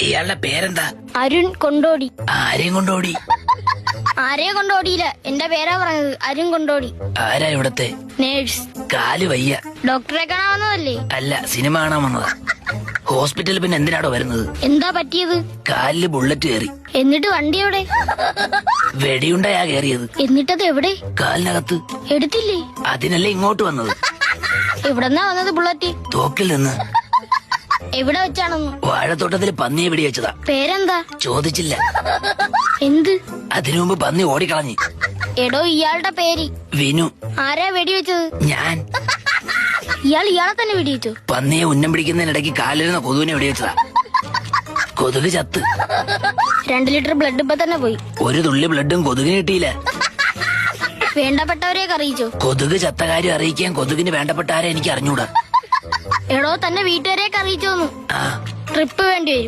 ഇയാളുടെ പേരെന്താ? അരുൺ കൊണ്ടോടി. ആരെയും കൊണ്ടോടി? ആരെയും കൊണ്ടോടിയില്ല, എന്റെ പേരാ പറഞ്ഞത്, അരുൺ കൊണ്ടോടി. ആരാ ഇവിടത്തെ? നേഴ്സ്. കാല് വയ്യ. ഡോക്ടറെ കാണാൻ വന്നതല്ലേ? അല്ല, സിനിമ കാണാൻ വന്നതാ. ഹോസ്പിറ്റലിൽ പിന്നെ എന്തിനാടോ വരുന്നത്? എന്താ പറ്റിയത്? കാലില് ബുള്ളറ്റ് കയറി. എന്നിട്ട് വണ്ടി എവിടെ? വെടിയുണ്ടയാ കയറിയത്. എന്നിട്ടത് എവിടെ? കാലിനകത്ത്. എടുത്തില്ലേ? അതിനല്ലേ ഇങ്ങോട്ട് വന്നത്. എവിടെന്നാ വന്നത് ബുള്ളറ്റ്? തോക്കിൽ നിന്ന്. എവിടെ വെച്ചാണെന്ന്? വാഴത്തോട്ടത്തിൽ പന്നിയെ വെടിവെച്ചതാ. പേരെന്താ? ചോദിച്ചില്ല. എന്ത്? അതിനു മുമ്പ് പന്നി ഓടിക്കളഞ്ഞു. എടോ, ഇയാളുടെ പേര്? വിനു. ആരാ വെടിവെച്ചത്? ഞാൻ. ഇയാളെ തന്നെ വെടിവെച്ചു? പന്നിയെ ഉന്നം പിടിക്കുന്നതിനിടയ്ക്ക് കാലിരുന്ന കൊതുവിനെ വെടിവെച്ചതാ. കൊതുക് ചത്ത്. 2 ലിറ്റർ ബ്ലഡ് ഇപ്പൊ തന്നെ പോയി. ഒരു തുള്ളി ബ്ലഡും കൊതുകിന് കിട്ടിയില്ല. വേണ്ടപ്പെട്ടവരെയൊക്കെ അറിയിച്ചോ? കൊതുക് ചത്ത കാര്യം അറിയിക്കാൻ കൊതുകിന് വേണ്ടപ്പെട്ട ആരെ എനിക്ക് അറിഞ്ഞൂടാ. എടോ, തന്നെ വീട്ടുകാരെയൊക്കെ അറിയിച്ചോന്ന്. ആ, ട്രിപ്പ് വേണ്ടി വരും.